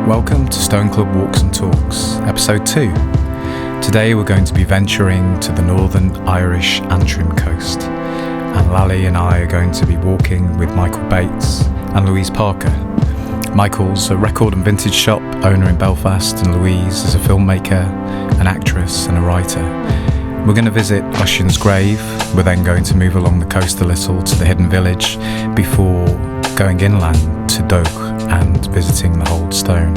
Welcome to Stone Club Walks and Talks, episode 2. Today we're going to be venturing to the northern Irish Antrim Coast, and Lally and I are going to be walking with Michael Bates and Louise Parker. Michael's a record and vintage shop owner in Belfast, and Louise is a filmmaker, an actress and a writer. We're going to visit Ossians Grave. We're then going to move along the coast a little to the hidden village before going inland to Doagh and visiting the Holestone.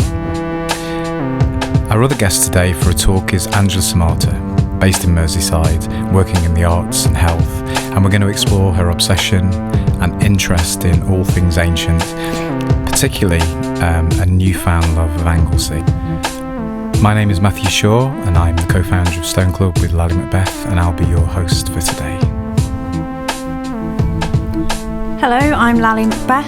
Our other guest today for a talk is Angela Samata, based in Merseyside, working in the arts and health, and we're going to explore her obsession and interest in all things ancient, particularly a newfound love of Anglesey. My name is Matthew Shaw, and I'm the co-founder of Stone Club with Lally Macbeth, and I'll be your host for today. Hello, I'm Lally Macbeth.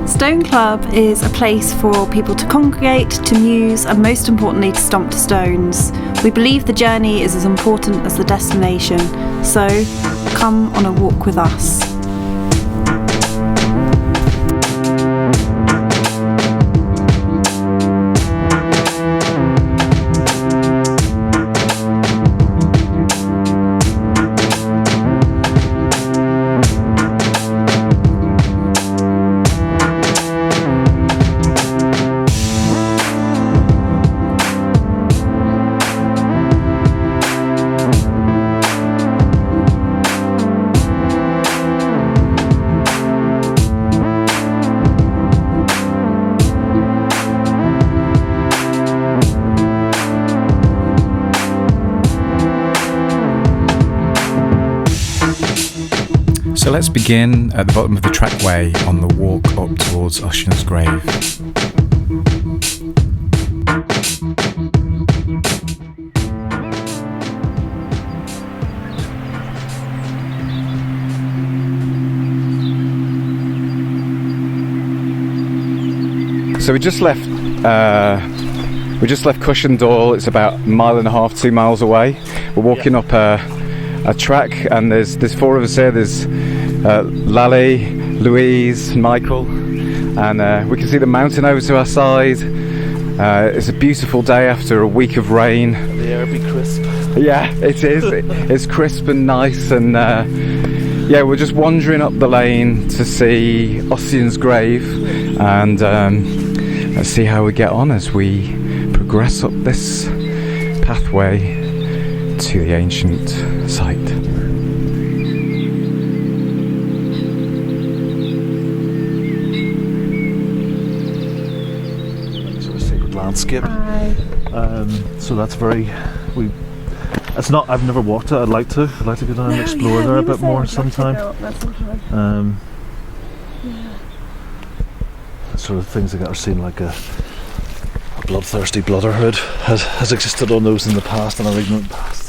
Stone Club is a place for people to congregate, to muse, and most importantly to stomp to stones. We believe the journey is as important as the destination, so come on a walk with us. So let's begin at the bottom of the trackway on the walk up towards Ossians Grave. So we just left Cushendall. It's about 1.5 miles, 2 miles away. We're walking up a track, and there's 4 of us here. There's Lally, Louise, Michael, and we can see the mountain over to our side. It's a beautiful day after a week of rain. The air be crisp. Yeah, it is. It's crisp and nice, and we're just wandering up the lane to see Ossians Grave, and let's see how we get on as we progress up this pathway to the ancient site. Sort of sacred landscape. So that's very. It's not. I've never walked it. I'd like to go down and explore there a bit more sometime. Sort of things like that are seen like a bloodthirsty blooderhood has existed on those in the past and our ignorant past.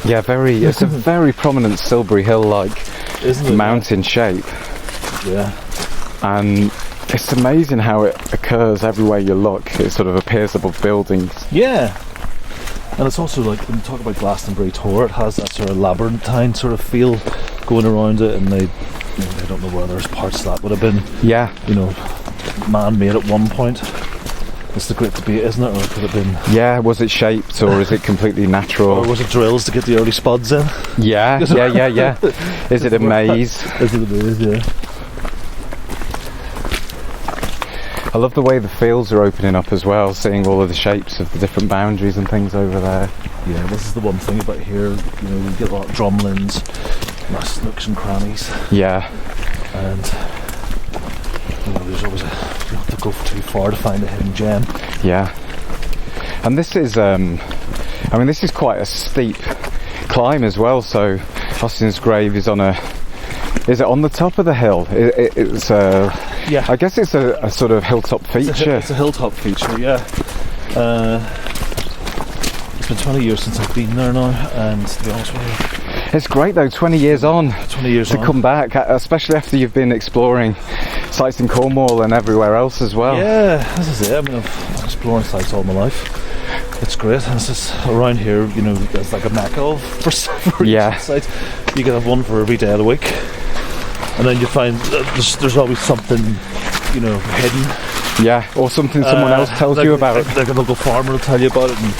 Yeah, it's a very prominent Silbury Hill-like mountain shape. Yeah. And it's amazing how it occurs everywhere you look. It sort of appears above buildings. Yeah. And it's also like, when you talk about Glastonbury Tor, it has that sort of labyrinthine sort of feel going around it, and they don't know where there's parts that would have been, man-made at one point. It's the great debate, isn't it? Or could it have been... Yeah, was it shaped, or is it completely natural? Or was it drills to get the early spuds in? Yeah. Is it a maze? Is it a maze, yeah. I love the way the fields are opening up as well, seeing all of the shapes of the different boundaries and things over there. Yeah, this is the one thing about here, we get a lot of drumlins, nice nooks and crannies. Yeah. And... there's always you have to go too far to find a hidden gem. Yeah, and this is this is quite a steep climb as well. So Ossians Grave is is it on the top of the hill? It's yeah. I guess it's a sort of hilltop feature. It's a hilltop feature, yeah. It's been 20 years since I've been there now, and to be honest with you, it's great though. 20 years on. Come back, especially after you've been exploring sites in Cornwall and everywhere else as well. Yeah, this is it. I've been exploring sites all my life. It's great. And it's just around here, there's like a mecca for sites. You can have one for every day of the week, and then you find there's always something, hidden Yeah, or something someone else tells you about. Like a local farmer will tell you about it. And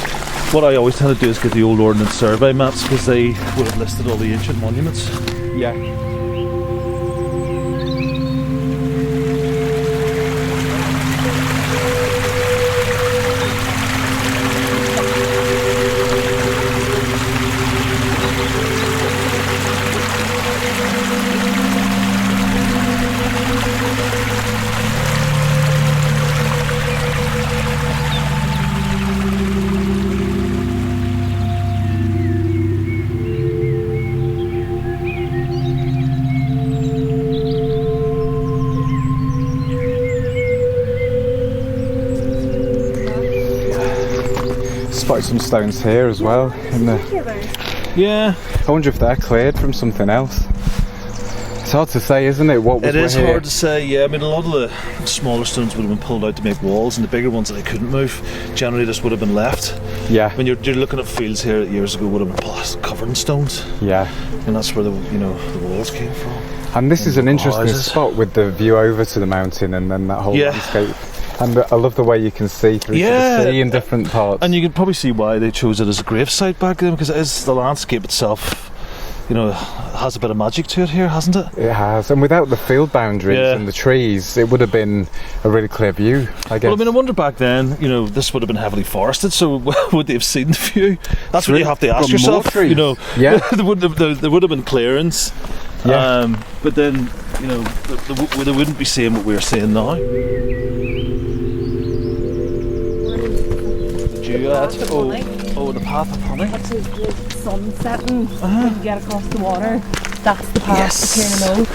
what I always tend to do is get the old Ordnance Survey maps, because they would have listed all the ancient monuments. Yeah. Spotted some stones here as well. Yeah. I wonder if they're cleared from something else. It's hard to say, isn't it? What was It is here? hard to say, yeah. I mean, a lot of the smaller stones would have been pulled out to make walls, and the bigger ones that they couldn't move generally just would have been left. Yeah. When you're looking at fields here years ago, would have been covered in stones. Yeah. And that's where the walls came from. And this is an interesting houses. spot with the view over to the mountain and then that whole landscape. And I love the way you can see through to the sea in different parts. And you can probably see why they chose it as a gravesite back then, because it is the landscape itself, has a bit of magic to it here, hasn't it? It has. And without the field boundaries and the trees, it would have been a really clear view, I guess. Well, I mean, I wonder back then, this would have been heavily forested, so would they have seen the view? That's what you have to ask yourself. Yeah. there would have been clearance. Yeah. But then, they wouldn't be seeing what we're seeing now. The path of honey. Which is the sun setting when you get across the water. That's the path to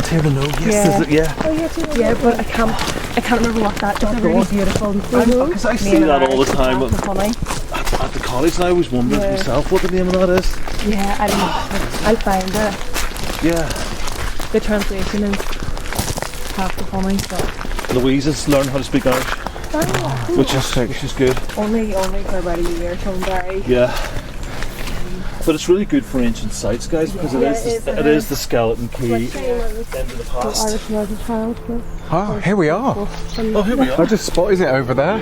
Tierno, yes. Yeah, but I can't remember what that. It's a really beautiful. Because I see that all the time at the college, and I always wondered myself what the name of that is. Yeah, I'll find it. Yeah. The translation is path of honey. So. Louise has learned how to speak Irish. Which is good. Only for about a year, Barry. Yeah. But it's really good for ancient sites, guys, because it is the skeleton key into the past. Oh, here we are. Oh, here we are. I just spotted it over there.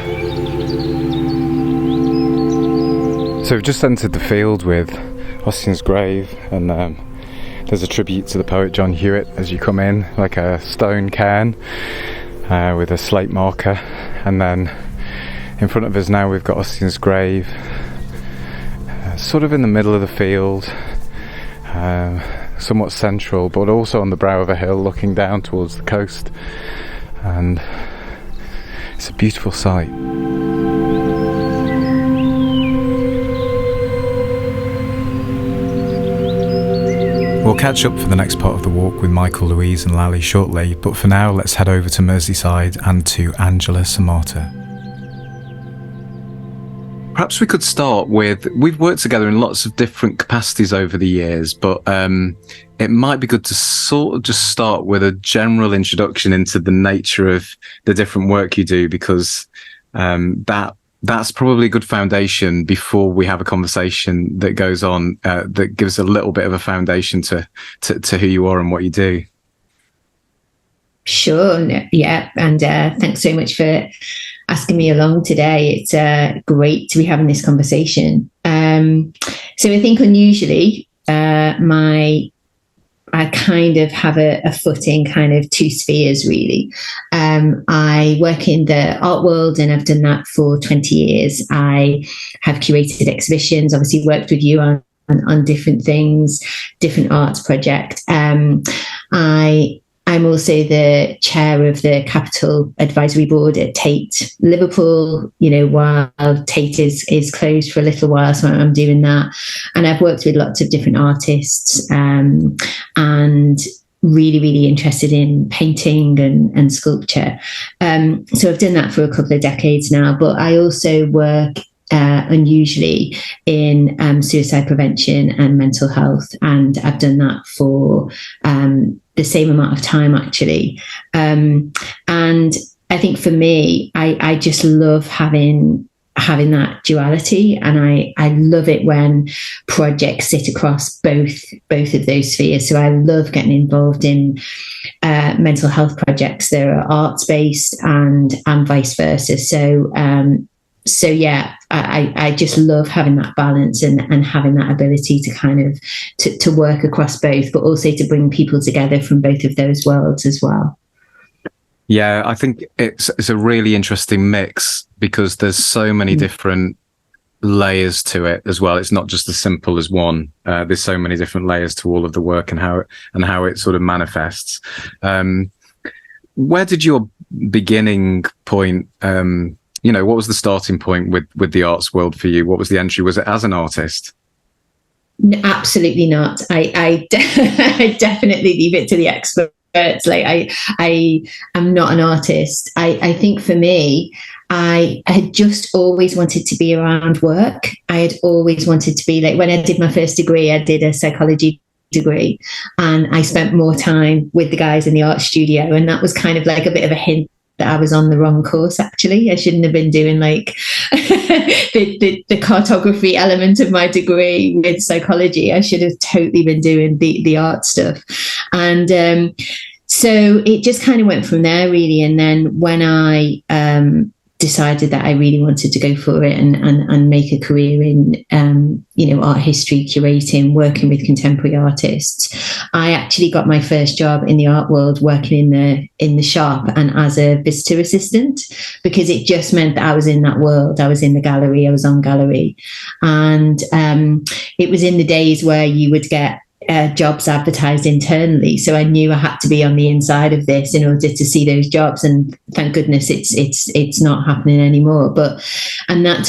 So we've just entered the field with Ossians Grave, and there's a tribute to the poet John Hewitt as you come in, like a stone cairn with a slate marker. And then in front of us now we've got Ossians Grave, sort of in the middle of the field, somewhat central, but also on the brow of a hill looking down towards the coast, and it's a beautiful sight. We'll catch up for the next part of the walk with Michael, Louise and Lally shortly, but for now let's head over to Merseyside and to Angela Samata. Perhaps we could start with, we've worked together in lots of different capacities over the years, but it might be good to sort of just start with a general introduction into the nature of the different work you do, because that's probably a good foundation before we have a conversation that goes on, that gives a little bit of a foundation to who you are and what you do. Sure. Yeah. And thanks so much for asking me along today. It's great to be having this conversation. So I think unusually, I kind of have a foot in kind of two spheres, really. I work in the art world, and I've done that for 20 years. I have curated exhibitions, obviously worked with you on different things, different arts projects. I'm also the chair of the Capital Advisory Board at Tate Liverpool, while Tate is closed for a little while, so I'm doing that. And I've worked with lots of different artists, and really, really interested in painting and sculpture. So I've done that for a couple of decades now, but I also work unusually in suicide prevention and mental health, and I've done that for the same amount of time, actually. And I think for me, I just love having having that duality, and I love it when projects sit across both of those spheres. So I love getting involved in mental health projects that are arts based and vice versa. So yeah, I just love having that balance and having that ability to kind of to work across both, but also to bring people together from both of those worlds as well. Yeah, I think it's a really interesting mix, because there's so many different layers to it as well. It's not just as simple as one. There's so many different layers to all of the work and how it sort of manifests. Where did your beginning point? What was the starting point with the arts world for you? What was the entry? Was it as an artist? No, absolutely not. I definitely leave it to the experts. Like I am not an artist. I think for me, I had just always wanted to be around work. I had always wanted to be, like, when I did my first degree, I did a psychology degree, and I spent more time with the guys in the art studio, and that was kind of like a bit of a hint that I was on the wrong course. Actually, I shouldn't have been doing like the cartography element of my degree with psychology. I should have totally been doing the art stuff. And so it just kind of went from there, really. And then when I decided that I really wanted to go for it and make a career in art history, curating, working with contemporary artists, I actually got my first job in the art world working in the shop and as a visitor assistant, because it just meant that I was in that world. I was in the gallery, I was on gallery, and it was in the days where you would get jobs advertised internally, so I knew I had to be on the inside of this in order to see those jobs, and thank goodness it's not happening anymore. And that's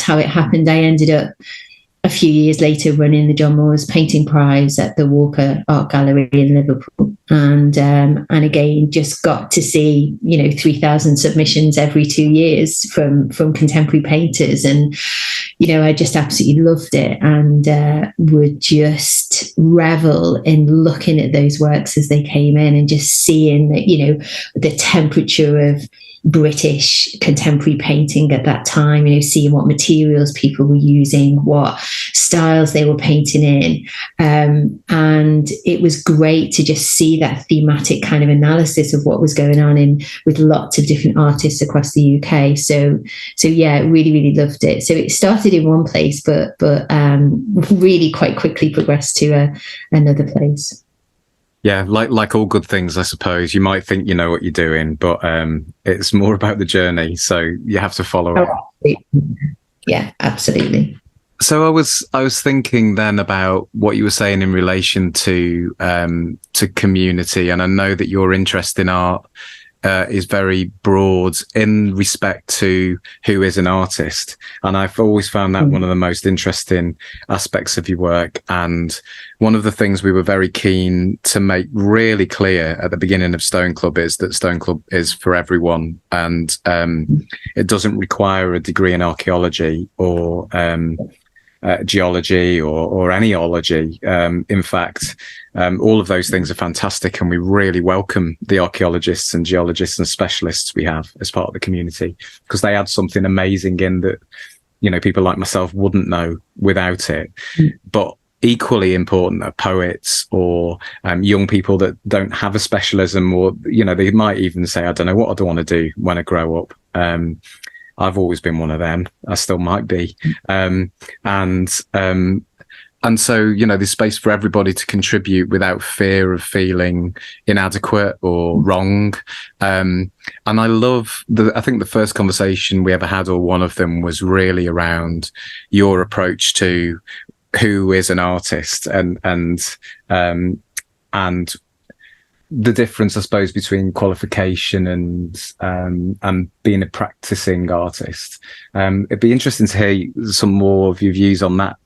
how it happened. I ended up a few years later running the John Moores Painting Prize at the Walker Art Gallery in Liverpool, and again just got to see 3,000 submissions every 2 years from contemporary painters, and I just absolutely loved it, and would just revel in looking at those works as they came in and just seeing that the temperature of British contemporary painting at that time, seeing what materials people were using, what styles they were painting in. And it was great to just see that thematic kind of analysis of what was going on with lots of different artists across the UK. So yeah, really, really loved it. So it started in one place, but really quite quickly progressed to another place. Yeah, like all good things, I suppose. You might think you know what you're doing, but it's more about the journey. So you have to follow it. Yeah, absolutely. So I was thinking then about what you were saying in relation to community, and I know that your interest in art is very broad in respect to who is an artist. And I've always found that one of the most interesting aspects of your work. And one of the things we were very keen to make really clear at the beginning of Stone Club is that Stone Club is for everyone. And it doesn't require a degree in archaeology or geology or any ology. In fact, all of those things are fantastic, and we really welcome the archaeologists and geologists and specialists we have as part of the community, because they add something amazing in that people like myself wouldn't know without it. But equally important are poets or young people that don't have a specialism, or they might even say, I don't know what I want to do when I grow up. I've always been one of them. I still might be. And so, there's space for everybody to contribute without fear of feeling inadequate or wrong. And I love I think the first conversation we ever had, or one of them, was really around your approach to who is an artist and the difference, I suppose, between qualification and being a practicing artist. It'd be interesting to hear some more of your views on that,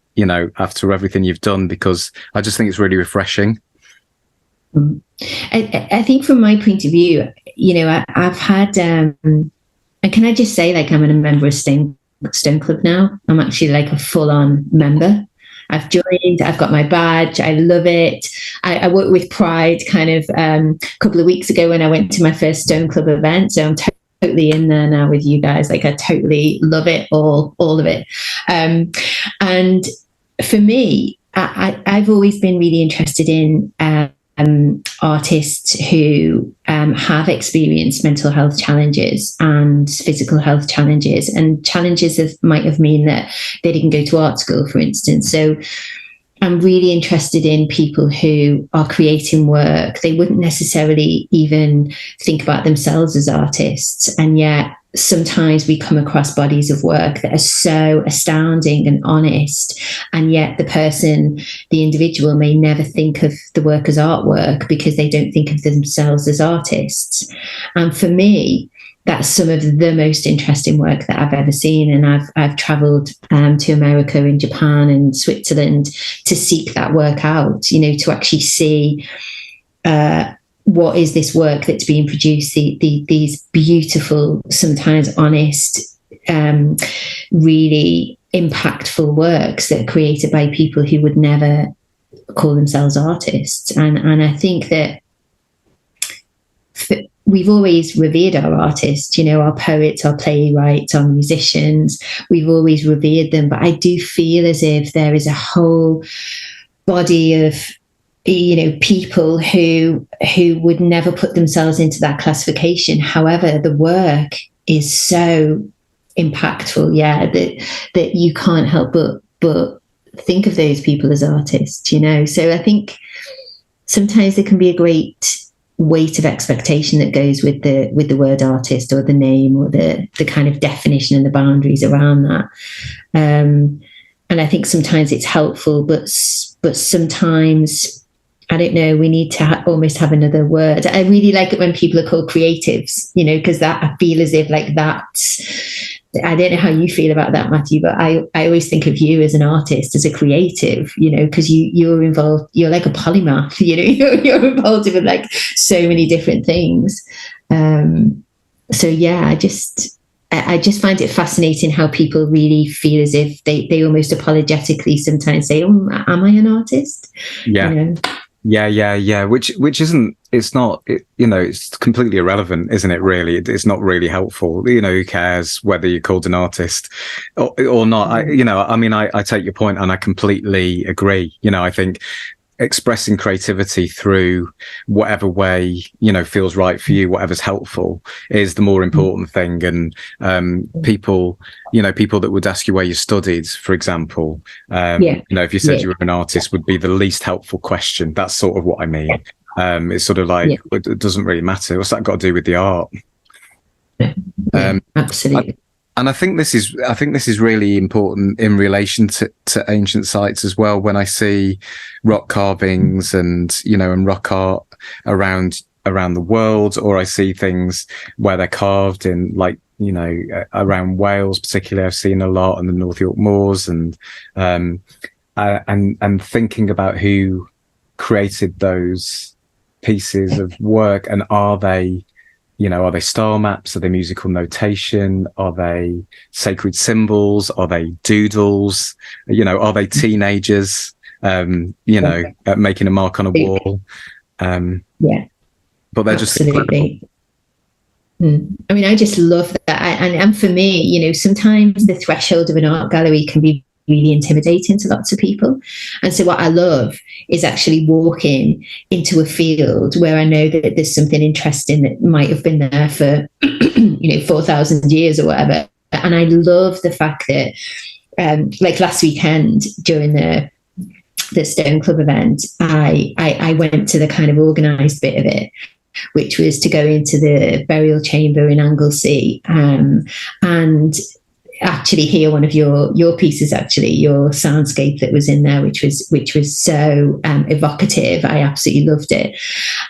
after everything you've done, because I just think it's really refreshing. I think from my point of view, I've had, and can I just say, like, I'm a member of Stone Club now. I'm actually like a full-on member. I've joined, I've got my badge, I love it. I work with pride kind of a couple of weeks ago when I went to my first Stone Club event. So I'm totally in there now with you guys. Like I totally love it, all of it. And for me, I've always been really interested in artists who have experienced mental health challenges and physical health challenges, and challenges that might have mean that they didn't go to art school, for instance. So I'm really interested in people who are creating work. They wouldn't necessarily even think about themselves as artists, and yet sometimes we come across bodies of work that are so astounding and honest, and yet the individual may never think of the work as artwork because they don't think of themselves as artists. And for me, that's some of the most interesting work that I've ever seen. And I've travelled to America and Japan and Switzerland to seek that work out, to actually see what is this work that's being produced, these beautiful, sometimes honest, really impactful works that are created by people who would never call themselves artists. And I think that we've always revered our artists, our poets, our playwrights, our musicians. We've always revered them. But I do feel as if there is a whole body of people who would never put themselves into that classification. However, the work is so impactful, that you can't help but think of those people as artists, So I think sometimes there can be a great weight of expectation that goes with the word artist, or the name, or the kind of definition and the boundaries around that. And I think sometimes it's helpful, but sometimes, I don't know, we need to almost have another word. I really like it when people are called creatives, because that, I feel as if like that's, I don't know how you feel about that, Matthew, but I always think of you as an artist, as a creative, because you're involved, you're like a polymath, you're involved with like so many different things. So yeah, I just find it fascinating how people really feel as if they almost apologetically sometimes say, "Oh, am I an artist?" Yeah. Yeah. Which isn't, it's completely irrelevant, isn't it? Really, it's not really helpful. Who cares whether you're called an artist or not? I take your point, and I completely agree. I think expressing creativity through whatever way feels right for you, whatever's helpful, is the more important thing. And people that would ask you where you studied, for example, if you said you were an artist, would be the least helpful question. That's sort of what I mean. It's sort of like, it doesn't really matter. What's that got to do with the art? Absolutely. And I think this is really important in relation to ancient sites as well. When I see rock carvings and rock art around the world, or I see things where they're carved in, like, around Wales particularly, I've seen a lot, and the North York Moors, and thinking about who created those pieces of work, and are they star maps? Are they musical notation? Are they sacred symbols? Are they doodles? Are they teenagers, making a mark on a wall? But they're just absolutely. I mean, I just love that. And for me, sometimes the threshold of an art gallery can be really intimidating to lots of people. And so what I love is actually walking into a field where I know that there's something interesting that might have been there for 4,000 years or whatever. And I love the fact that like last weekend during the Stone Club event, I went to the kind of organised bit of it, which was to go into the burial chamber in Anglesey and actually hear one of your pieces, actually your soundscape that was in there, which was so evocative. I absolutely loved it.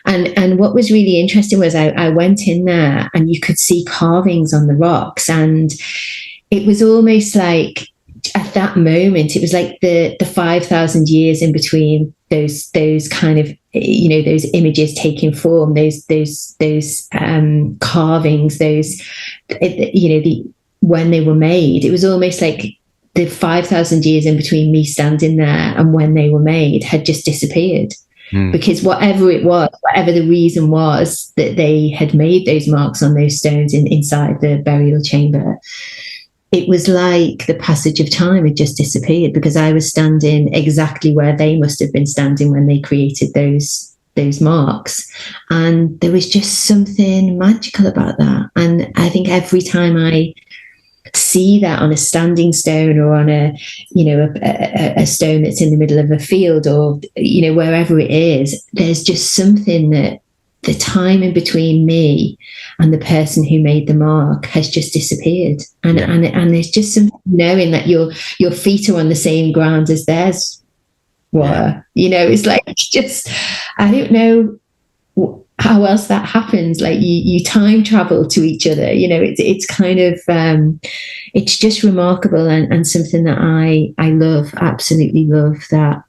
And what was really interesting was I went in there and you could see carvings on the rocks, and it was almost like at that moment it was like the 5,000 years in between those kind of those images taking form, those carvings, those when they were made. It was almost like the 5,000 years in between me standing there and when they were made had just disappeared. because whatever it was, whatever the reason was that they had made those marks on those stones inside the burial chamber, it was like the passage of time had just disappeared, because I was standing exactly where they must have been standing when they created those marks. And there was just something magical about that. And I think every time I see that on a standing stone, or on a stone that's in the middle of a field, or wherever it is, there's just something that the time in between me and the person who made the mark has just disappeared. And there's just something knowing that your feet are on the same ground as theirs were. It's like, just, I don't know how else that happens. Like you time travel to each other. It's kind of it's just remarkable, and something that I love, absolutely love, that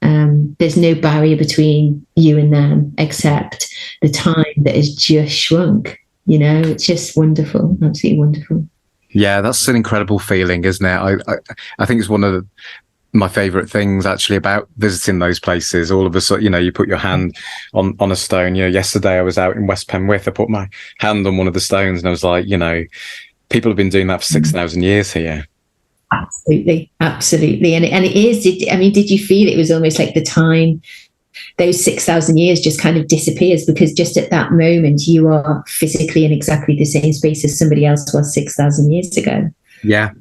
there's no barrier between you and them except the time that has just shrunk. It's just wonderful, absolutely wonderful. Yeah, that's an incredible feeling, isn't it? I think it's one of my favorite things actually about visiting those places. All of a sudden, you put your hand on a stone. Yesterday I was out in West Penwith. I put my hand on one of the stones, and I was like, people have been doing that for 6,000 years here. Absolutely, and it is. Did you feel it was almost like the time, those 6,000 years just kind of disappears, because just at that moment you are physically in exactly the same space as somebody else was 6,000 years ago. Yeah.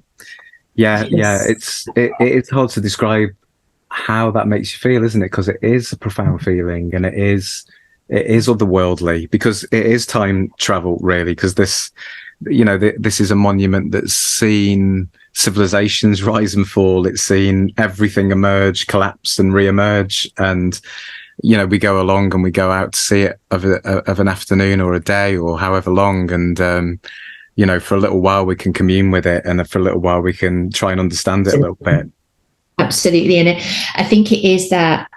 It's hard to describe how that makes you feel, isn't it? Because it is a profound feeling, and it is otherworldly, because it is time travel, really. Because this is a monument that's seen civilizations rise and fall. It's seen everything emerge, collapse, and re-emerge. And we go along and we go out to see it of an afternoon or a day or however long, and for a little while we can commune with it, and for a little while we can try and understand it a little bit. Absolutely. And I think it is that,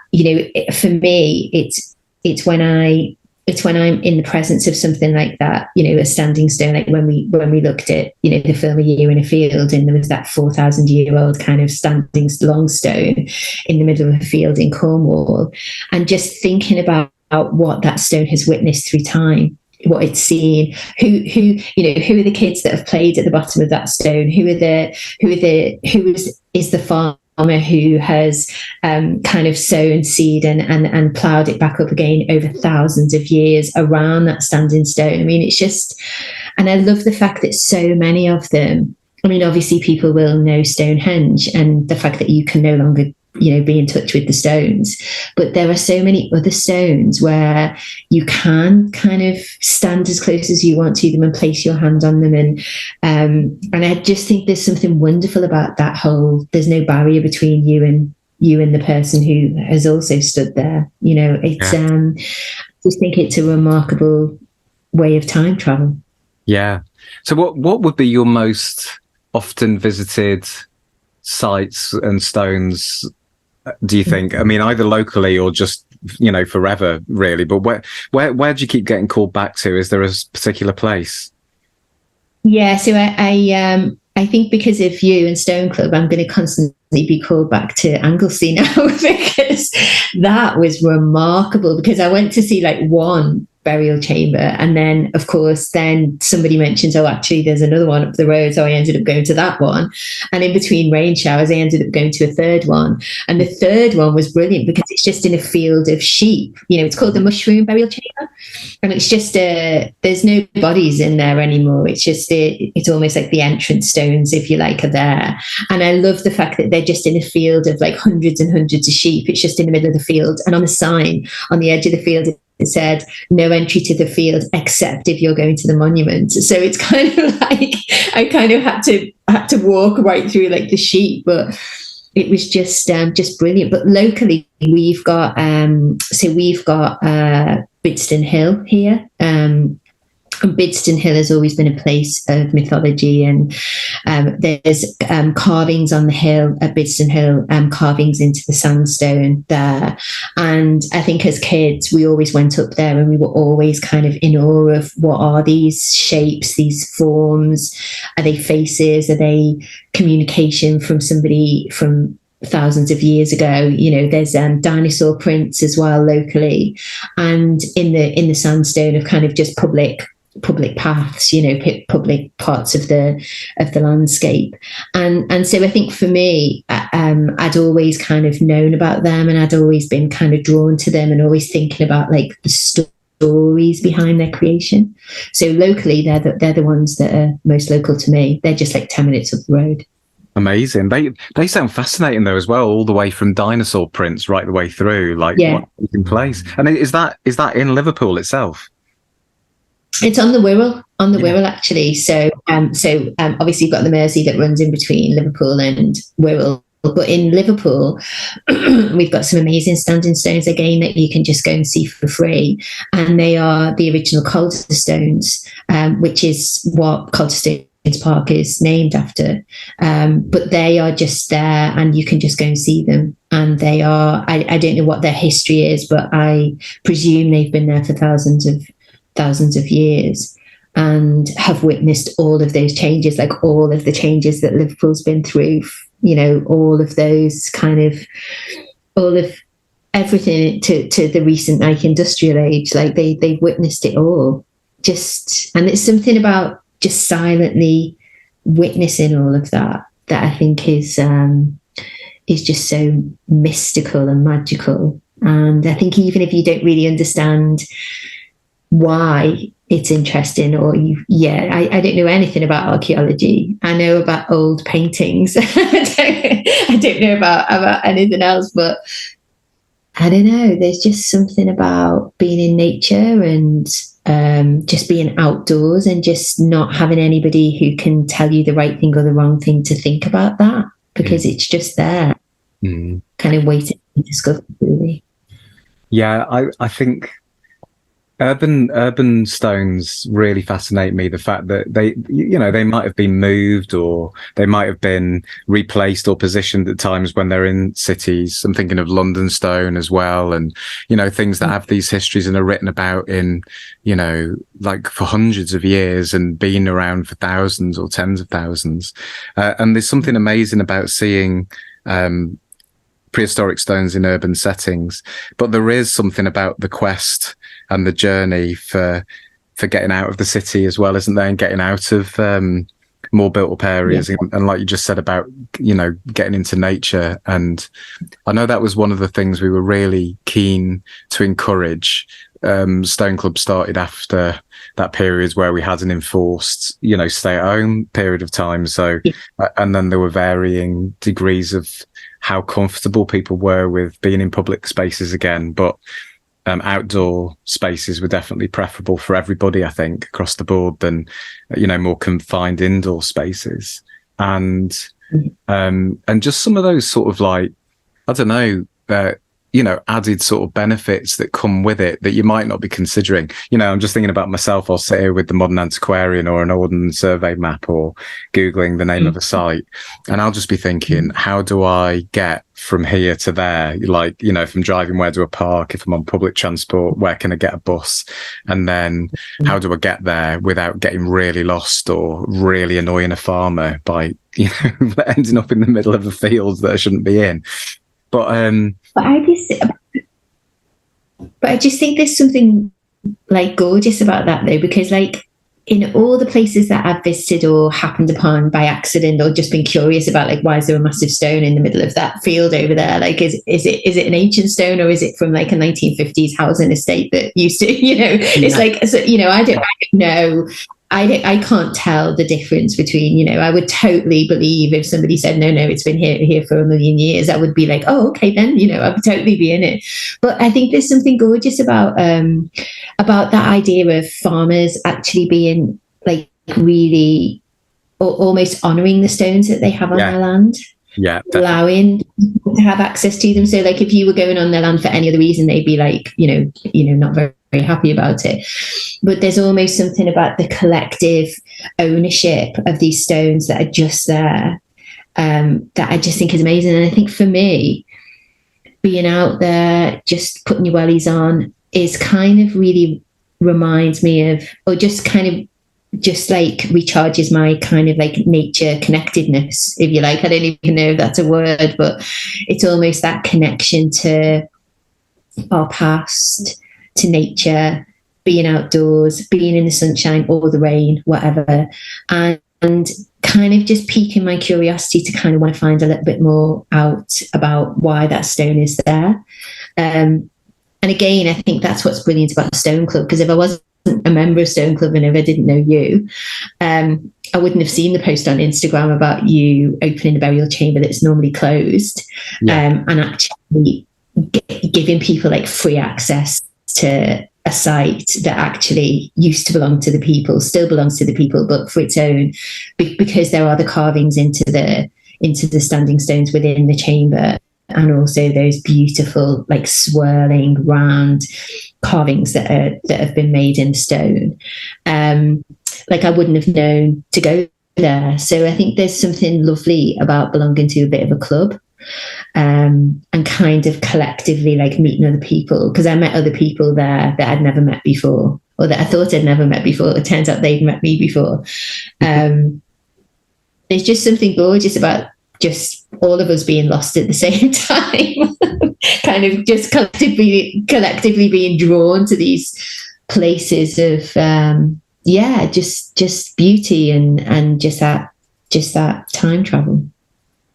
for me, it's when I'm in the presence of something like that, a standing stone, like when we looked at, the film A Year in a Field, and there was that 4,000-year-old kind of standing long stone in the middle of a field in Cornwall, and just thinking about what that stone has witnessed through time, what it's seen, who are the kids that have played at the bottom of that stone, who is the farmer who has kind of sown seed and ploughed it back up again over thousands of years around that standing stone. It's just, and I love the fact that so many of them, obviously people will know Stonehenge and the fact that you can no longer be in touch with the stones, but there are so many other stones where you can kind of stand as close as you want to them and place your hand on them, and I just think there's something wonderful about that whole, there's no barrier between you and the person who has also stood there. It's I just think it's a remarkable way of time travel. Yeah. So what would be your most often visited sites and stones, do you think? Either locally or just forever, really, but where do you keep getting called back to? Is there a particular place? So I think because of you and Stone Club, I'm going to constantly be called back to Anglesey now, because that was remarkable, because I went to see like one burial chamber, and then of course somebody mentions, oh, actually there's another one up the road, so I ended up going to that one, and in between rain showers I ended up going to a third one, and the third one was brilliant because it's just in a field of sheep. It's called the Mushroom Burial Chamber, and it's just there's no bodies in there anymore. It's just it's almost like the entrance stones, if you like, are there, and I love the fact that they're just in a field of like hundreds and hundreds of sheep. It's just in the middle of the field, and on the sign on the edge of the field it said no entry to the field except if you're going to the monument. So it's kind of like I kind of had to walk right through like the sheep, but it was just brilliant. But locally we've got Bidston Hill here. And Bidston Hill has always been a place of mythology, and there's carvings on the hill at Bidston Hill, carvings into the sandstone there. And I think as kids, we always went up there and we were always kind of in awe of, what are these shapes, these forms? Are they faces? Are they communication from somebody from thousands of years ago. There's dinosaur prints as well locally, and in the sandstone of kind of just public paths, public parts of the landscape. And so I think for me, I'd always kind of known about them, and I'd always been kind of drawn to them, and always thinking about like the stories behind their creation. So locally, they're the ones that are most local to me. They're just like 10 minutes up the road. Amazing. They sound fascinating though as well, all the way from dinosaur prints right the way through, like what in place. And is that in Liverpool itself? It's on the Wirral actually. So obviously you've got the Mersey that runs in between Liverpool and Wirral. But in Liverpool, we've got some amazing standing stones again that you can just go and see for free. And they are the original Colchester stones, which is what Colchester Park is named after. But they are just there, and you can just go and see them. And they are, I don't know what their history is, but I presume they've been there for thousands of years, and have witnessed all of those changes, like all of the changes that Liverpool's been through, all of those all of everything to the recent like industrial age. Like they've witnessed it all. And it's something about just silently witnessing all of that I think is just so mystical and magical. And I think even if you don't really understand why it's interesting, or I don't know anything about archaeology. I know about old paintings. I don't know about anything else, but I don't know. There's just something about being in nature and just being outdoors, and just not having anybody who can tell you the right thing or the wrong thing to think about that, because it's just there, kind of waiting to be discovered, really. Yeah, I think urban stones really fascinate me. The fact that they might have been moved, or they might have been replaced or positioned at times when they're in cities. I'm thinking of London stone as well, and things that have these histories and are written about in like for hundreds of years, and been around for thousands or tens of thousands. And there's something amazing about seeing prehistoric stones in urban settings, but there is something about the quest and the journey for getting out of the city as well, isn't there? And getting out of more built up areas, and like you just said about getting into nature. And I know that was one of the things we were really keen to encourage. Stone Club started after that period where we had an enforced stay at home period of time, so and then there were varying degrees of how comfortable people were with being in public spaces again, but outdoor spaces were definitely preferable for everybody, I think, across the board, than more confined indoor spaces. And just some of those sort of like, I don't know, added sort of benefits that come with it that you might not be considering. I'm just thinking about myself. I'll sit here with the Modern Antiquarian or an Ordnance Survey map, or Googling the name of a site, and I'll just be thinking, how do I get from here to there? Like, if I'm driving, where to a park? If I'm on public transport, where can I get a bus? And then how do I get there without getting really lost or really annoying a farmer by, ending up in the middle of a field that I shouldn't be in? But I just think there's something like gorgeous about that though, because like in all the places that I've visited or happened upon by accident, or just been curious about, like, why is there a massive stone in the middle of that field over there? Like, is it an ancient stone, or is it from like a 1950s housing estate that used to, it's like, so, I don't know. I can't tell the difference between, I would totally believe if somebody said, no, it's been here for a million years. I would be like, oh, okay, then, I would totally be in it. But I think there's something gorgeous about that idea of farmers actually being like really almost honouring the stones that they have on their land. Yeah, definitely. Allowing people to have access to them. So like if you were going on their land for any other reason, they'd be like, not very happy about it. But there's almost something about the collective ownership of these stones that are just there, that I just think is amazing. And I think for me, being out there, just putting your wellies on, is kind of really reminds me of, or just kind of just like recharges my kind of like nature connectedness, if you like. I don't even know if that's a word, but it's almost that connection to our past, to nature, being outdoors, being in the sunshine or the rain, whatever, and kind of just piquing my curiosity to kind of want to find a little bit more out about why that stone is there. And again, I think that's what's brilliant about Stone Club, because if I wasn't a member of Stone Club and if I didn't know you, I wouldn't have seen the post on Instagram about you opening the burial chamber that's normally closed, and actually giving people like free access to a site that actually used to belong to the people, still belongs to the people, but for its own, because there are the carvings into the standing stones within the chamber, and also those beautiful, like swirling round carvings that have been made in stone. Like I wouldn't have known to go there. So I think there's something lovely about belonging to a bit of a club, and kind of collectively like meeting other people, because I met other people there that I'd never met before, or that I thought I'd never met before. It turns out they'd met me before. There's just something gorgeous about just all of us being lost at the same time, kind of just collectively being drawn to these places of just beauty and just that time travel.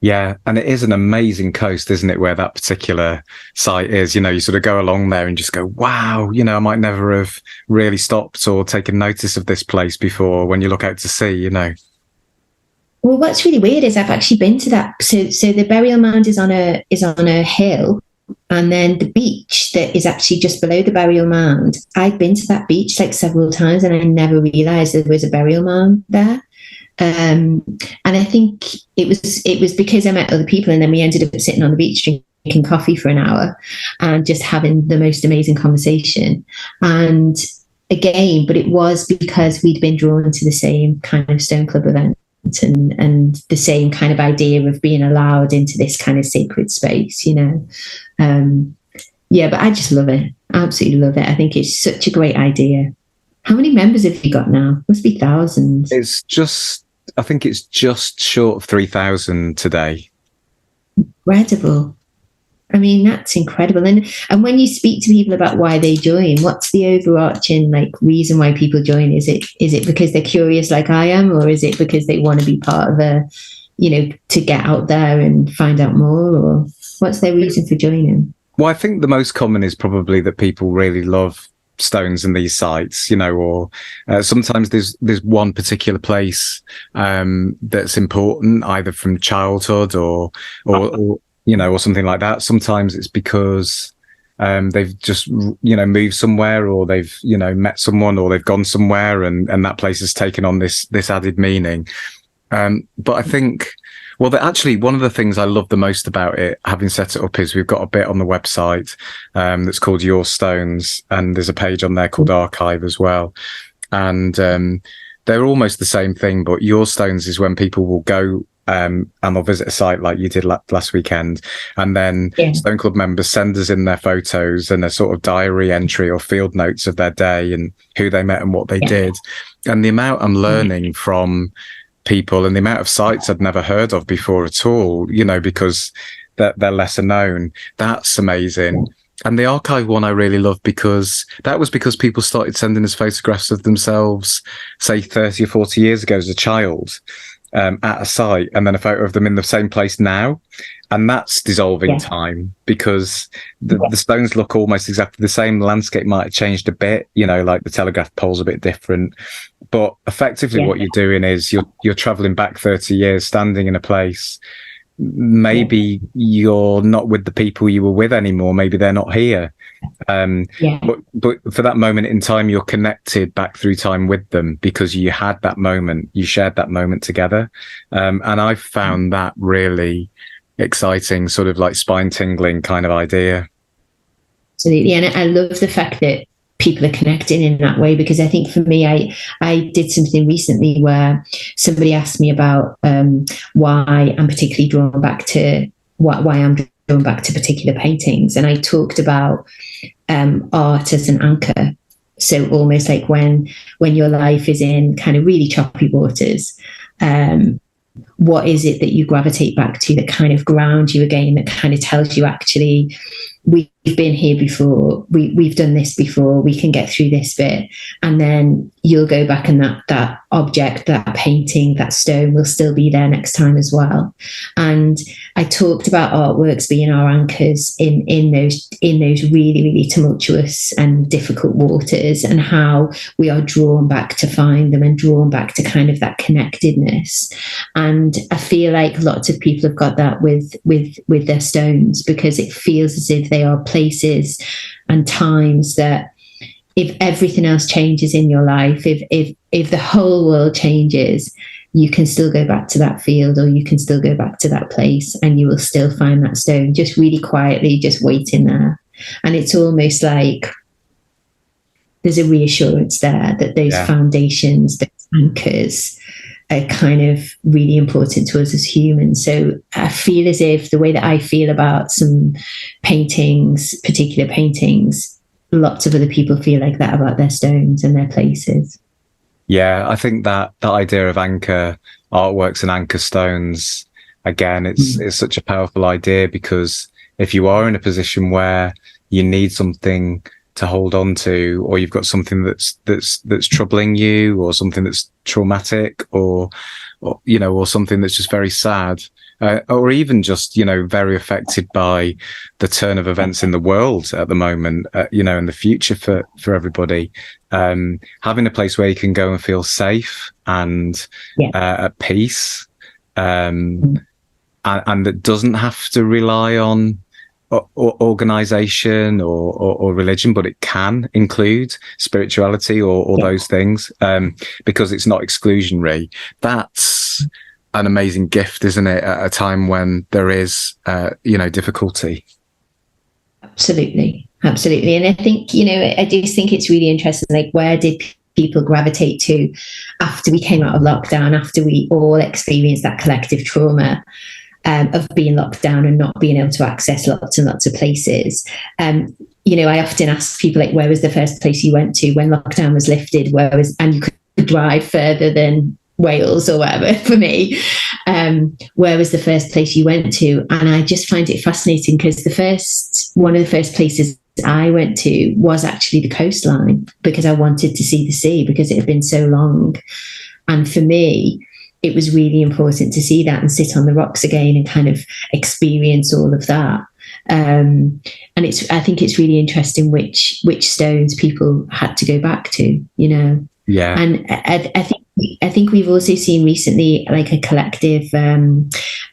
Yeah, and it is an amazing coast, isn't it, where that particular site is? You know, you sort of go along there and just go, wow, you know, I might never have really stopped or taken notice of this place before when you look out to sea, you know. Well, what's really weird is I've actually been to that. So the burial mound is on a hill, and then the beach that is actually just below the burial mound. I've been to that beach like several times, and I never realised there was a burial mound there. And I think it was because I met other people, and then we ended up sitting on the beach drinking coffee for an hour and just having the most amazing conversation. And again, but it was because we'd been drawn to the same kind of Stone Club event. And the same kind of idea of being allowed into this kind of sacred space, you know. But I just love it. Absolutely love it. I think it's such a great idea. How many members have you got now? Must be thousands. I think it's just short of 3,000 today. Incredible. I mean, that's incredible. And when you speak to people about why they join, what's the overarching like reason why people join? Is it because they're curious like I am, or is it because they want to be part of to get out there and find out more, or what's their reason for joining? Well, I think the most common is probably that people really love stones and these sites, you know, or sometimes there's one particular place that's important, either from childhood or you know, or something like that. Sometimes it's because they've just, you know, moved somewhere, or they've, you know, met someone, or they've gone somewhere, and that place has taken on this added meaning. But I think, well, actually, one of the things I love the most about it, having set it up, is we've got a bit on the website that's called Your Stones, and there's a page on there called Archive as well. And they're almost the same thing, but Your Stones is when people will go and they'll visit a site like you did last weekend, and then Stone Club members send us in their photos and a sort of diary entry or field notes of their day and who they met and what they did. And the amount I'm learning from people, and the amount of sites I'd never heard of before at all, you know, because they're lesser known, that's amazing. And the archive one I really love, because people started sending us photographs of themselves, say 30 or 40 years ago as a child, at a site, and then a photo of them in the same place now. And that's dissolving time, because the stones look almost exactly the same. The landscape might have changed a bit, you know, like the telegraph pole's a bit different, but effectively what you're doing is you're traveling back 30 years, standing in a place. Maybe you're not with the people you were with anymore. Maybe they're not here. But for that moment in time, you're connected back through time with them, because you had that moment, you shared that moment together. And I found that really exciting, sort of like spine tingling kind of idea. Absolutely. And I love the fact that people are connecting in that way, because I think for me, I did something recently where somebody asked me about why I'm particularly drawn back to why I'm drawn back to particular paintings, and I talked about art as an anchor So almost like when your life is in kind of really choppy waters, what is it that you gravitate back to that kind of grounds you again, that kind of tells you, actually, we've been here before, we've done this before, we can get through this bit. And then you'll go back and that object, that painting, that stone will still be there next time as well. And I talked about artworks being our anchors in those really, really tumultuous and difficult waters, and how we are drawn back to find them and drawn back to kind of that connectedness. And I feel like lots of people have got that with their stones, because it feels as if they are places and times that, if everything else changes in your life, if the whole world changes, you can still go back to that field, or you can still go back to that place, and you will still find that stone just really quietly, just waiting there. And it's almost like there's a reassurance there that those foundations, those anchors, are kind of really important to us as humans. So I feel as if the way that I feel about some paintings, particular paintings, lots of other people feel like that about their stones and their places. Yeah, I think that idea of anchor artworks and anchor stones, again, it's such a powerful idea, because if you are in a position where you need something to hold on to, or you've got something that's troubling you, or something that's traumatic, or something that's just very sad, or even just, very affected by the turn of events in the world at the moment, in the future for everybody, having a place where you can go and feel safe and at peace, and that doesn't have to rely on organization or religion, but it can include spirituality or those things, because it's not exclusionary. That's an amazing gift, isn't it, at a time when there is difficulty. Absolutely. And I think, I just think it's really interesting, like, where did people gravitate to after we came out of lockdown, after we all experienced that collective trauma of being locked down and not being able to access lots and lots of places. I often ask people, like, where was the first place you went to when lockdown was lifted? And you could drive further than Wales or whatever. For me, where was the first place you went to? And I just find it fascinating, because one of the first places I went to was actually the coastline, because I wanted to see the sea, because it had been so long. And for me, it was really important to see that and sit on the rocks again and kind of experience all of that. And I think it's really interesting which stones people had to go back to, Yeah. And I think we've also seen recently, like, a collective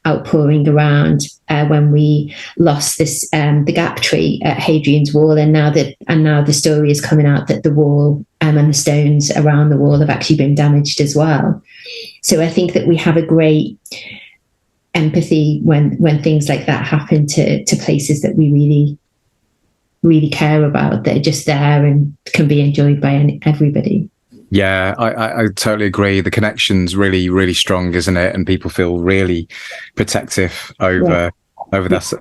outpouring around when we lost the gap tree at Hadrian's Wall, and now the story is coming out that the wall and the stones around the wall have actually been damaged as well. So I think that we have a great empathy when things like that happen to places that we really, really care about, that are just there and can be enjoyed by everybody. Yeah, I totally agree. The connection's really, really strong, isn't it? And people feel really protective over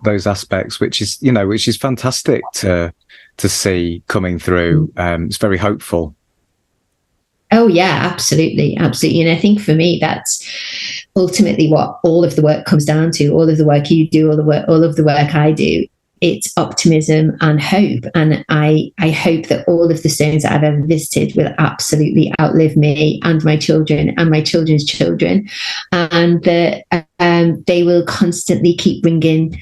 those aspects, which is fantastic to see coming through. It's very hopeful. Oh yeah, absolutely. And I think for me, that's ultimately what all of the work comes down to. All of the work you do, all of the work I do. It's optimism and hope. And I hope that all of the stones that I've ever visited will absolutely outlive me and my children and my children's children, and that they will constantly keep bringing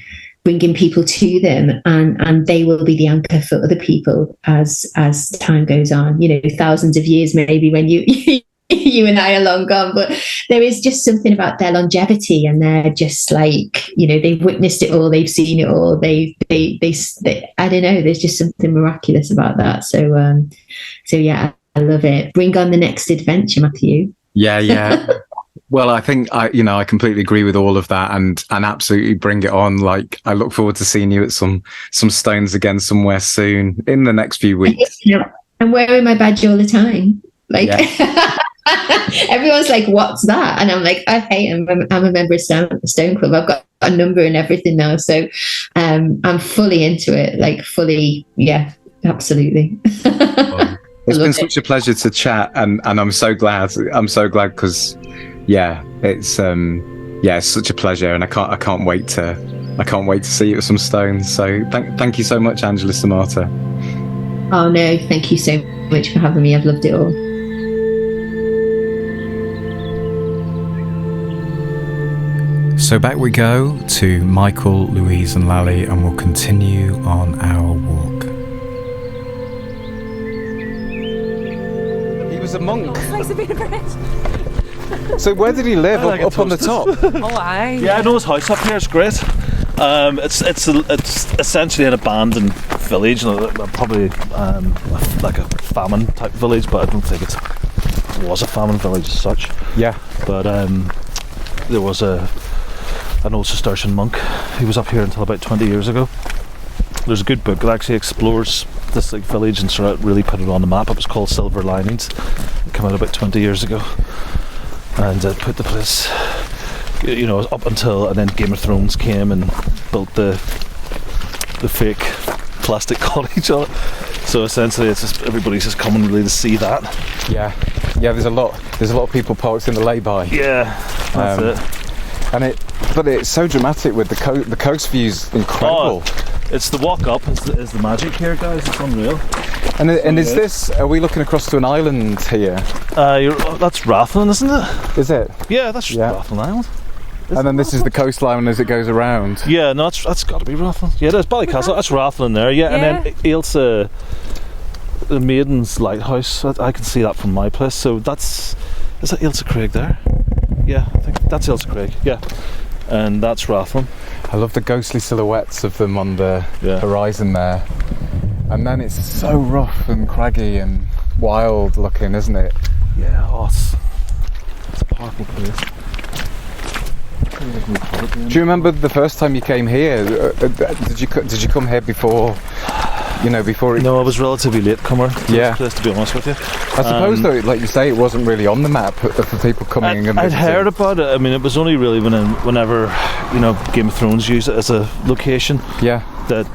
people to them, and they will be the anchor for other people as time goes on. Thousands of years maybe, when you and I are long gone, but there is just something about their longevity, and they're just like, they've witnessed it all, they've seen it all, they I don't know, there's just something miraculous about that. So yeah, I love it. Bring on the next adventure, Matthew. Yeah. Well, I think I completely agree with all of that, and absolutely bring it on. Like, I look forward to seeing you at some stones again somewhere soon in the next few weeks. I'm wearing my badge all the time. Like, yeah. Everyone's like, what's that? And I'm like, okay, I'm a member of Stone Club. I've got a number and everything now. So I'm fully into it, like fully. Yeah, absolutely. It's been such a pleasure to chat, and I'm so glad. I'm so glad because, it's such a pleasure, and I can't wait to see you at some stones. So thank you so much, Angela Samata. Oh no, thank you so much for having me. I've loved it all. So back we go to Michael, Louise and Lally, and we'll continue on our walk. He was a monk. Slice of bit bread. So where did he live? Up on the top? Oh, aye. Yeah, I know his house up here is great. It's essentially an abandoned village, probably like a famine type village, but I don't think it was a famine village as such. Yeah. But there was an old Cistercian monk. He was up here until about 20 years ago. There's a good book that actually explores this village and sort of really put it on the map. It was called Silver Linings. It came out about 20 years ago, and it put the place, up until, and then Game of Thrones came and built the fake plastic cottage on it. So essentially, it's just everybody's just coming really to see that. Yeah. There's a lot of people parked in the lay-by. Yeah, that's it. But it's so dramatic with the coast view's incredible. It's the walk up is the magic here, guys. It's unreal. And is this? Are we looking across to an island here? That's Rathlin, isn't it? Is it? Yeah, that's Rathlin Island. And then this is the coastline as it goes around. Yeah, no, that's got to be Rathlin. Yeah, there's Ballycastle. That's Rathlin there. Yeah, and then Ailsa, the Maiden's Lighthouse. I can see that from my place. So is that Ailsa Craig there? Yeah, I think that's Ailsa Craig. Yeah, and that's Rathlin. I love the ghostly silhouettes of them on the horizon there. And then it's so rough and craggy and wild looking, isn't it? Yeah, it's a powerful place. Do you remember the first time you came here? Did you come here before? Before it... No, I was relatively late comer to this place, to be honest with you. I suppose though, like you say, it wasn't really on the map for people coming and I'd visiting. heard about it. I mean, it was only really whenever Game of Thrones used it as a location. Yeah. That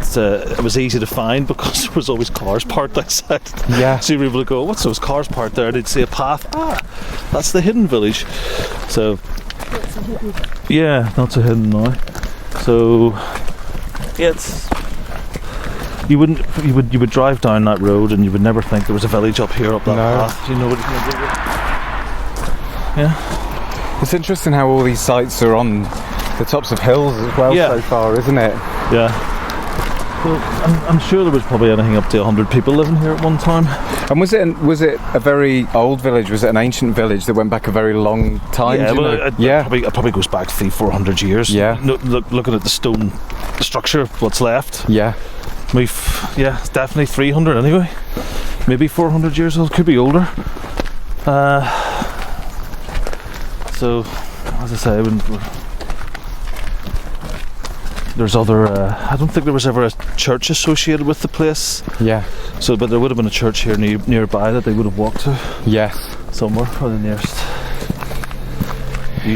it was easy to find because there was always cars parked outside. Yeah. So you were able to go, what's those cars parked there? They'd see a path. That's the hidden village. So not so hidden now. So it's. You would drive down that road and you would never think there was a village up here, up that path. You know what it's going to do? Yeah. It's interesting how all these sites are on the tops of hills as well so far, isn't it? Yeah. Well, I'm sure there was probably anything up to 100 people living here at one time. And was it a very old village? Was it an ancient village that went back a very long time? It probably goes back 300-400 years. Yeah. Looking at the stone structure, what's left. Yeah. It's definitely 300 anyway. Maybe 400 years old, could be older. So, as I say, there's other. I don't think there was ever a church associated with the place. Yeah. So, but there would have been a church here nearby that they would have walked to. Yes. Somewhere, or the nearest.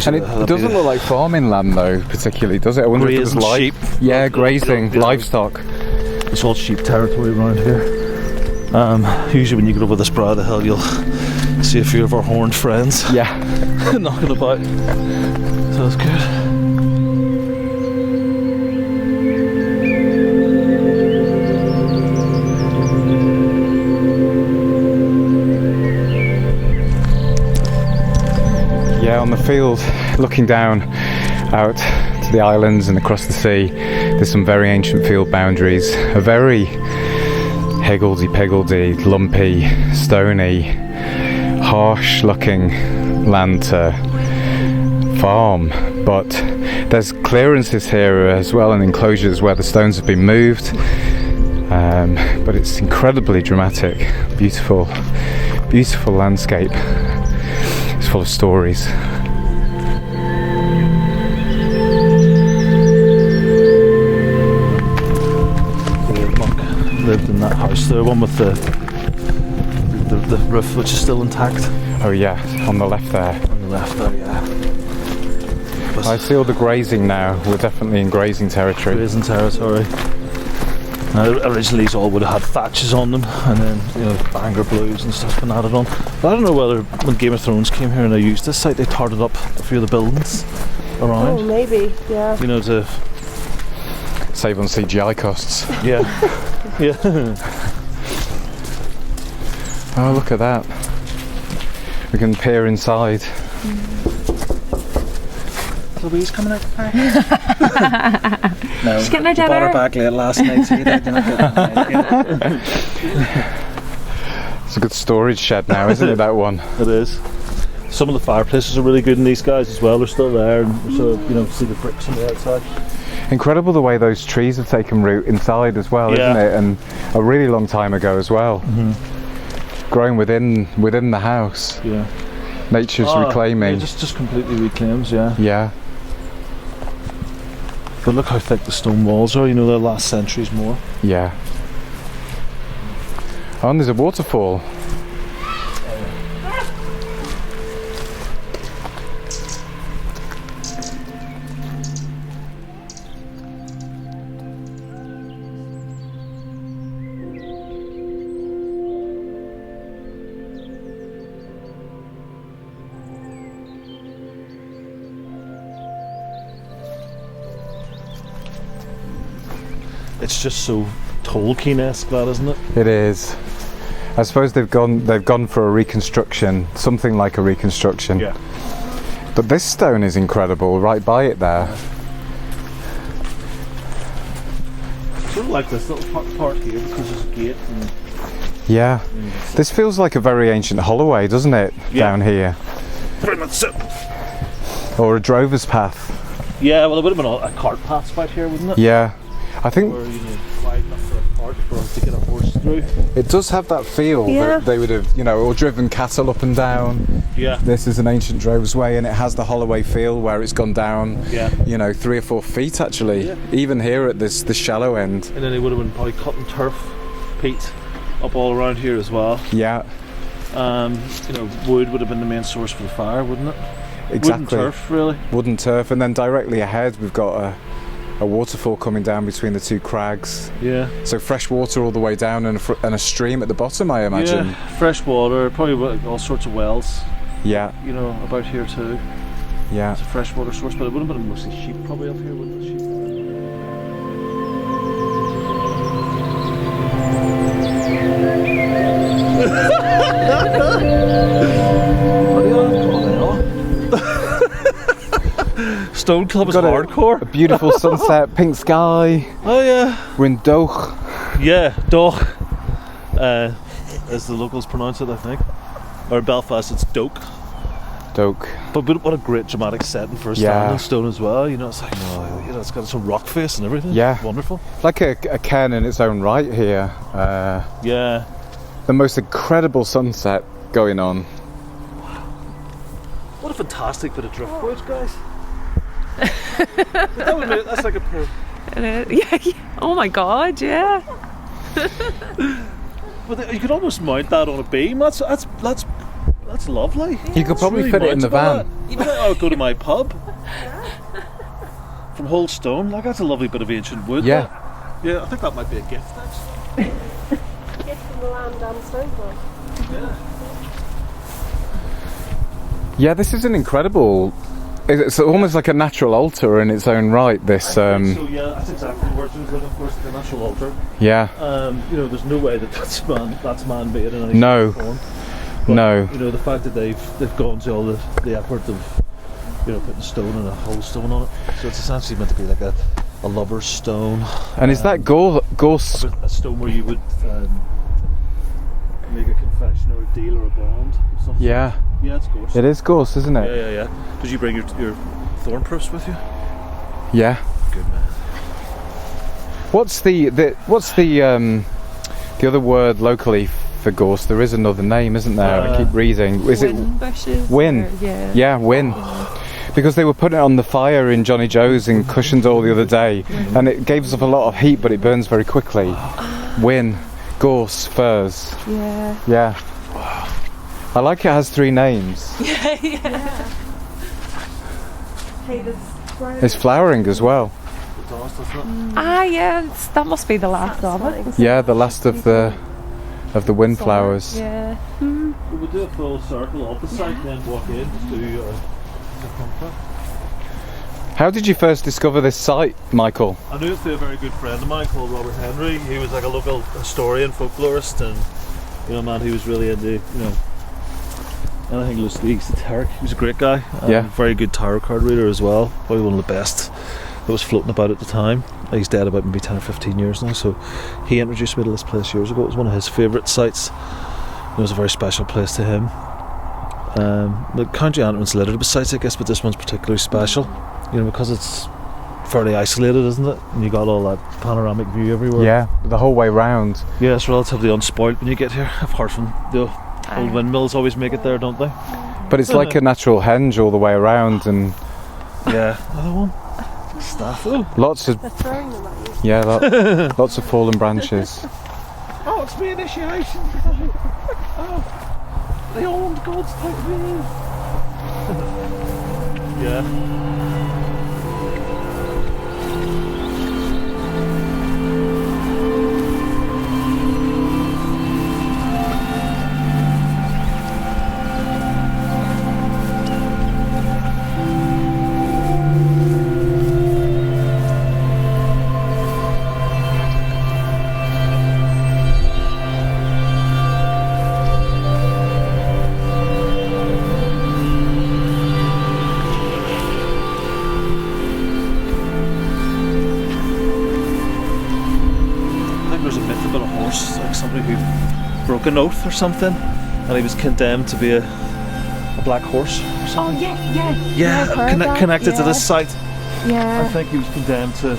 And it doesn't look like farming land though, particularly, does it? I wonder if it was sheep. Yeah, grazing, livestock. It's all sheep territory around here. Usually when you get over this brow of the hill, you'll see a few of our horned friends. Yeah. Knocking about. So it's good. Yeah, on the field, looking down out to the islands and across the sea, there's some very ancient field boundaries, a very higgledy-piggledy, lumpy, stony, harsh-looking land to farm, but there's clearances here as well and enclosures where the stones have been moved, but it's incredibly dramatic, beautiful landscape. It's full of stories. Lived in that house, the one with the roof, which is still intact. Oh yeah, on the left there. On the left there, yeah. I see all the grazing now. We're definitely in grazing territory. Grazing territory. Originally these all would have had thatches on them, and then banger blues and stuff been added on. But I don't know whether when Game of Thrones came here and they used this site, they tarred up a few of the buildings around. Oh, maybe, yeah. To Save on CGI costs. yeah, yeah. Oh, look at that. We can peer inside. Louise coming out the park? No. She's getting her dinner. Bought her back late last night, so you don't get It's a good storage shed now, isn't it, that one? It is. Some of the fireplaces are really good in these guys as well. They're still there, and so see the bricks on the outside. Incredible the way those trees have taken root inside as well, isn't it? And a really long time ago as well. Mm-hmm. Growing within the house. Yeah. Nature's reclaiming. Yeah, just completely reclaims, yeah. Yeah. But look how thick the stone walls are, they're last centuries more. Yeah. Oh, and there's a waterfall. It's just so Tolkien-esque, that, isn't it? It is. I suppose they've gone for a reconstruction, something like a reconstruction. Yeah. But this stone is incredible, right by it there. Sort of like this little part here because there's a gate. And Yeah. This feels like a very ancient holloway, doesn't it? Yeah. Down here. pretty much so. Or a drover's path. Yeah, well, it would have been a cart path right here, wouldn't it? Yeah. I think Where wide enough for a cart for us to get a horse through. it does have that feel that they would have, or driven cattle up and down. Yeah. This is an ancient drover's way, and it has the holloway feel where it's gone down, 3 or 4 feet actually, even here at the shallow end. And then they would have been probably cutting turf, peat, up all around here as well. Yeah. Wood would have been the main source for the fire, wouldn't it? Exactly. Wooden turf, really. Wooden turf, and then directly ahead we've got a waterfall coming down between the two crags. Yeah. So fresh water all the way down, and a stream at the bottom, I imagine. Yeah, fresh water, probably all sorts of wells. Yeah. About here too. Yeah. It's a fresh water source, but it would have been mostly sheep probably up here, wouldn't it? Sheep. Stone Club is hardcore. A beautiful sunset, pink sky. Oh yeah. We're in Doagh. Yeah, Doagh. As the locals pronounce it, I think. Or in Belfast, it's Doagh. Doagh. But what a great dramatic setting for a standing stone as well. It's like, it's got its own rock face and everything. Yeah. Wonderful. Like a cairn in its own right here. Yeah. The most incredible sunset going on. What a fantastic bit of driftwood, guys. That's like a Yeah. Oh my god, yeah. Well, you could almost mount that on a beam. That's lovely. You could probably fit it in the van. I'll go to my pub from Holestone. That's a lovely bit of ancient wood. Yeah. Yeah, I think that might be a gift actually. Gift from the land and stone. Yeah, this is an incredible. It's almost like a natural altar in its own right. This. So yeah, that's exactly the word. Of course, the natural altar. Yeah. There's no way that's man-made in any No. form. But, No. The fact that they've gone to all the effort of putting stone and a whole stone on it. So it's essentially meant to be like a lover's stone. And is that gorse? A stone where you would make a confession or a deal or a bond or something. Yeah. Yeah, it's gorse. It is gorse, isn't it? Yeah. Did you bring your thorn proofs with you? Yeah. Good man. What's the other word locally for gorse? There is another name, isn't there? I keep reading. Is it bushes? whin? Yeah, whin. Because they were putting it on the fire in Johnny Joe's in Cushendall the other day, and it gives off a lot of heat, but it burns very quickly. Whin, gorse, furs. Yeah. Yeah. I like it has 3 names. Yeah. Hey, It's flowering as well. does, doesn't it? Yeah, that must be the last of it. Yeah, the last of the windflowers. Yeah. We would do a full circle of the site, then walk in to the comfort. How did you first discover this site, Michael? I knew it through a very good friend of mine called Robert Henry. He was like a local historian, folklorist, and man, he was really into anything loosely esoteric. He was a great guy. Very good tarot card reader as well. Probably one of the best that was floating about at the time. He's dead about maybe 10 or 15 years now. So he introduced me to this place years ago. It was one of his favourite sites. It was a very special place to him. The County Antrim's littered with sites, I guess, but this one's particularly special. Because it's fairly isolated, isn't it? And you got all that panoramic view everywhere. Yeah, the whole way round. Yeah, it's relatively unspoilt when you get here, apart from the old windmills always make it there, don't they? But it's like a natural henge all the way around, and yeah, another one. Staff. Lots of lots of fallen branches. Oh, it's my initiation. The old gods take me. Yeah. Broke an oath or something, and he was condemned to be a black horse or something. Connected to this site. I think he was condemned to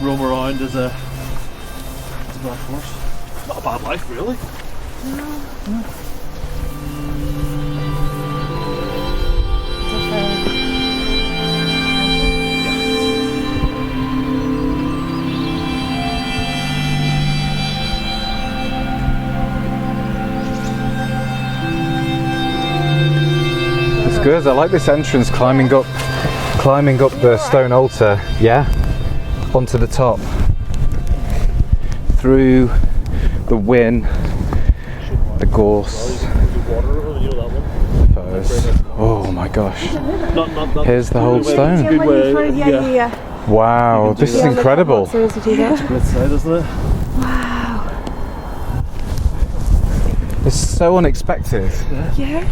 roam around as a black horse. Not a bad life, really. Good. I like this entrance, climbing up the stone altar, onto the top, through the whin, the gorse, firs. Oh my gosh! Here's the whole stone. Wow, this is incredible. It's a great sight, isn't it? It's so unexpected.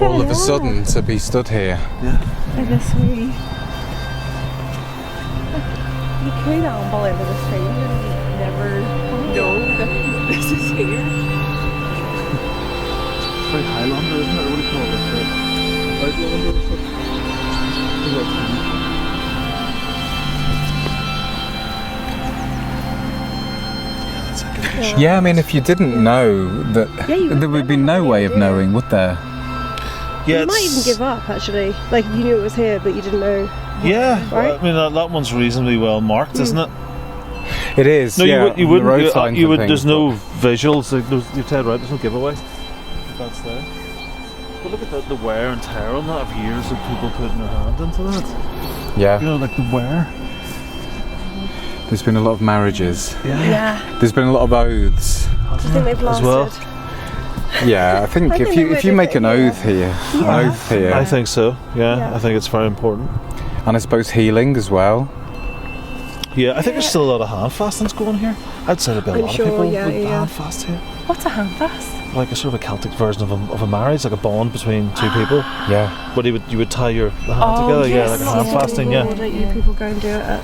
All of a sudden to be stood here. And this way. You could amble over the stream and never know that this is here. It's very Highlander, isn't it? What do you call it? Outlander or something? Yeah, I mean, if you didn't know that, there would be no way of knowing, would there? Yeah, you might even give up, actually. Like, you knew it was here, but you didn't know. Yeah, right? I mean, that one's reasonably well marked, isn't it? It is. No, you wouldn't. There's no but visuals. You're dead right. There's no giveaway. That's there. But look at the wear and tear on that of years of people putting their hand into that. Yeah. Like the wear. There's been a lot of marriages. Yeah. There's been a lot of oaths. Do you think they've lasted? As well. Yeah, I think if you make an oath here, I think so. Yeah, I think it's very important. And I suppose healing as well. Yeah, I think there's still a lot of hand fastings going here. I'd say there'd be a lot of people with hand fast here. What's a hand fast? Like a sort of a Celtic version of a marriage, like a bond between two people. Yeah. But you would tie the hand together. Yes. Yeah, like a hand fasting. Yeah. People go and do it at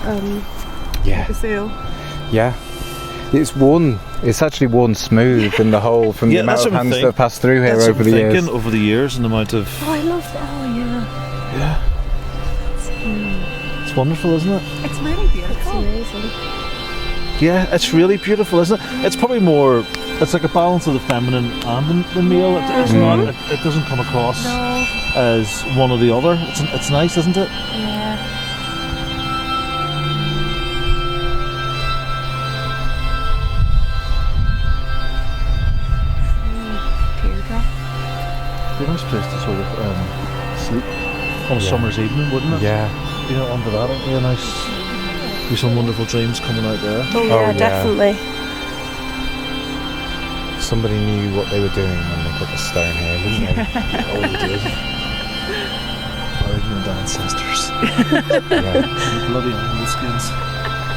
the sale. Yeah. It's actually worn smooth in the whole from the amount of hands that have passed through here over the years. Over the years and the amount of. Oh, I love that. Oh, yeah. Yeah. It's wonderful, isn't it? It's really beautiful. It's amazing. Yeah, it's really beautiful, isn't it? It's probably more. It's like a balance of the feminine and the male. It's not. It doesn't come across as one or the other. It's nice, isn't it? Yeah. It'd be a nice place to sort of sleep on a summer's evening, wouldn't it? Yeah. Under that, it'd be a nice Be some wonderful dreams coming out there. Oh yeah, definitely. Somebody knew what they were doing when they put the stone here, didn't they? Oh, they did. Our ignorant ancestors. Yeah. Bloody animal skins.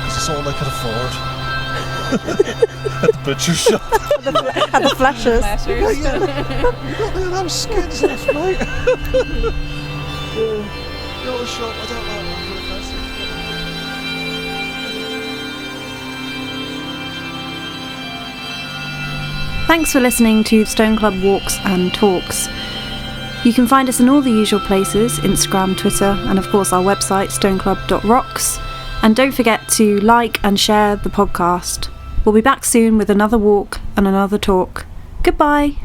It's all they could afford. At the butcher shop. At the flashes. You got the damn skins left, mate. The other shop, I don't like that for the fancy. Thanks for listening to Stone Club Walks and Talks. You can find us in all the usual places, Instagram, Twitter, and of course our website, stoneclub.rocks. And don't forget to like and share the podcast. We'll be back soon with another walk and another talk. Goodbye.